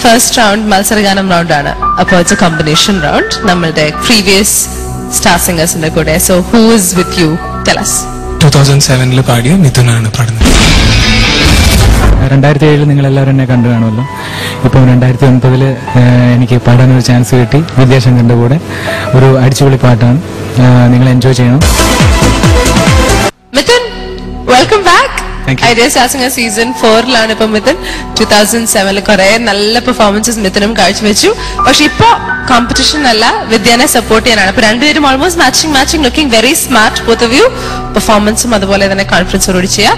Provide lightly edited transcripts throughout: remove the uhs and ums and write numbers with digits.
first round Malsaraganam round ആണ്. അപ്പോൾ it's a combination round. നമ്മളുടെ previous star singers in the കൂടെ. So who is with you? Tell us. 2007 പാടിയ മിഥുനാണ് പാടുന്നത്. 2007 നിങ്ങൾ എല്ലാവരും എന്നെ കണ്ടു കാണുമല്ലോ. ഇപ്പം 2009 എനിക്ക് പാടാനൊരു ചാൻസ് കിട്ടി. വിദ്യാശങ്കറിന്റെ കൂടെ ഒരു അടിച്ചുപൊളി പാട്ടാണ്. നിങ്ങൾ എൻജോയ് ചെയ്യണം. Mithun, welcome back. Idea Star Singer season 4 ഇപ്പം മിഥുൻ 2007 കുറെ നല്ല പെർഫോമൻസസ് മിഥുനും കാഴ്ചവെച്ചു. പക്ഷെ ഇപ്പൊ കോമ്പറ്റീഷൻ അല്ല, വിദ്യാനെ സപ്പോർട്ട് ചെയ്യാനാണ്. അപ്പൊ രണ്ടുപേരും almost matching looking very smart both of you. പെർഫോമൻസും അതുപോലെ തന്നെ കോൺഫിഡൻസോടുകൂടി ചെയ്യാം.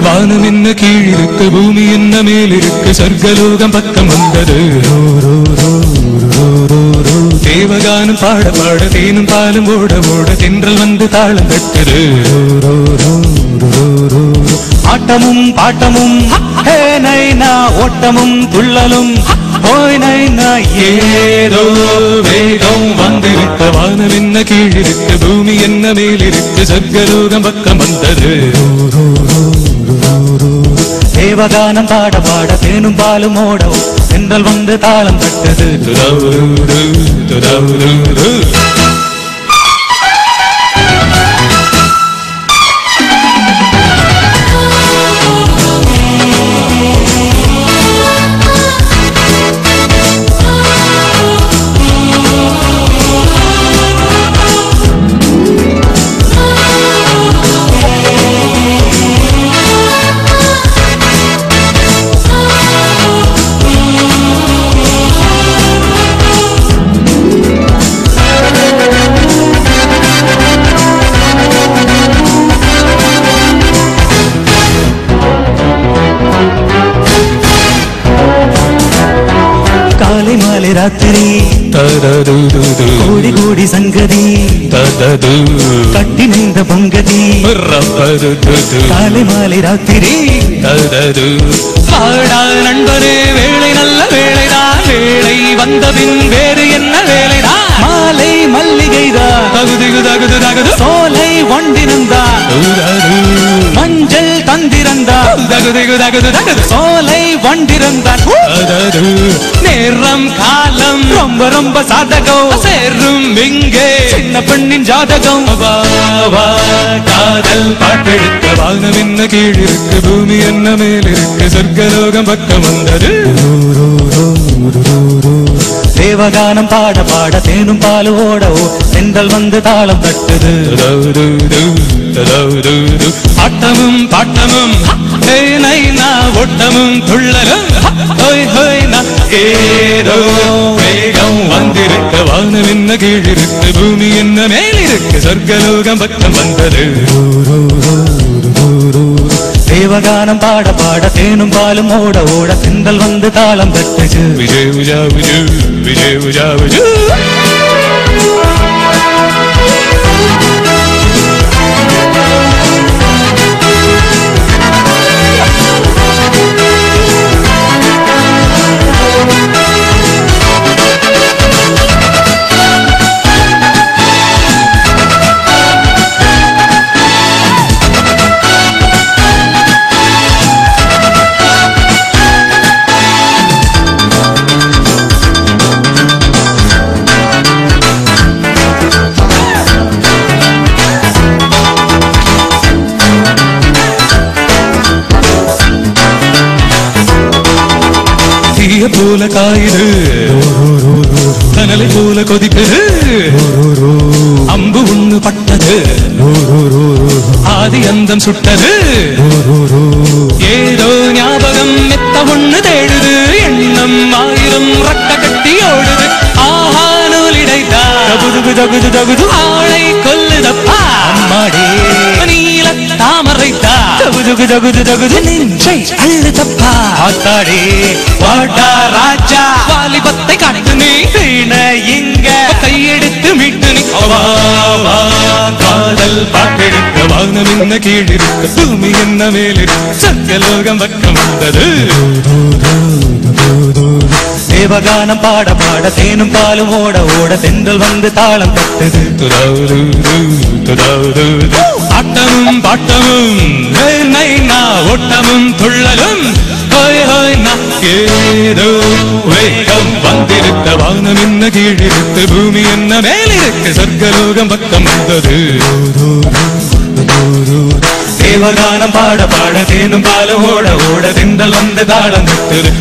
வானம் என்ன கீழிருக்கு, பூமி என்ன மேலிருக்கு, சொர்க்கலோகம் பக்கம் வந்தது. தேவகானம் பாட பாட தேனும் பாலும் ஓட ஓட தென்றல் வந்து தாளம் கட்டுது. ஆட்டமும் பாட்டமும் ஹே நைனா, ஓட்டமும் துள்ளலும் ஓய் நைனா, ஏதோ வேகம் வந்திருக்க. வானம் என்ன கீழிருக்கு, பூமி என்ன மேலிருக்கு, சொர்க்கலோகம் பக்கம் வந்தது. தேவகானம் பாட பாட தேனும் பாலும் ஓட தென்றல் வந்து தாளம் தட்டது. ராத்திரி கோடி கோடி சங்கதி கட்டி நின்ற பொங்கதி காலை மாலை ராத்திரி நண்பரே வேளை நல்ல வேளைதான், வேளை வந்தபின் வேறு என்ன வேலைதான். மாலை மல்லிகைதான் தகுது சோலை ஒண்டினந்தான், மஞ்சள் தந்திரந்தான் தகுது சோலை ஒண்டிரந்தான். நேரம் காலம் ரொம்ப ரொம்ப சாதகம் சேரும் இங்கே சின்ன பெண்ணின் ஜாதகம். காதல் பாட்டெடுக்க வானம் என்ன கீழிருக்கு, பூமி என்ன மேலிருக்கு, சொர்க்கலோகம் பக்கம் வந்தது. தேவகானம் பாட பாட தேனும் பாலு ஓட தென்றல் வந்து தாளம் தட்டுது. ஆட்டமும் பாட்டமும் நைனா, ஓட்டமும் துள்ளலும் ஏதோ வேகம் வந்திருக்க. வானம் என்ன கீழிருக்கு, பூமி என்ன மேலிருக்கு, சொர்க்கலோகம் பக்கம் வந்தது. தேவகானம் பாட பாட தேனும் பாலும் ஓட ஓட தென்றல் வந்து தாளம் தட்டுச்சு. விஜய் விஜா விஜு விஜய் விஜா விஜு. போல காயுது, கனலை போல கொதிக்குது, அம்பு ஒண்ணு பட்டது, ஆதி அந்தம் சுட்டது. ஏதோ ஞாபகம் மெத்த ஒண்ணு தேடுது, எண்ணம் ஆயிரம் ரக்க கட்டி ஓடுது. ஆஹா நூலிடைத்தா தகுது ஆளை கொல்லுதப்பா அம்மாடி நீல தாமரைத்தா ஜகு ஜகு ஜகு நெஞ்சை அள்ளுதப்பா ஆத்தாடி வாடா ராஜா வாலிபத்தை காட்டு நீ இங்க கையெடுத்து மீட்டு நீ காதல் பாட்டெடுக்க வானம் என்ன கீழிருக்க பூமி என்ன மேலிருக்க சங்கலோகம் பக்கம் வந்தது தேவகானம் பாட பாட தேனும் பாலும் ஓட ஓட தென்றல் வந்து தாளம் தட்டுது ஆட்டமும் பாட்டமும் ஓட்டமும் துள்ளலும் ஏதோ வேகம் வந்திருக்க வானம் என்ன கீழிருக்க பூமி என்ன மேலிருக்க சொர்க்கலோகம் பக்கம் வந்தது தேவகானம் பாட பாட தேனும் பாலும் ஓட ஓட தென்றல் வந்து தாளம் தட்டுது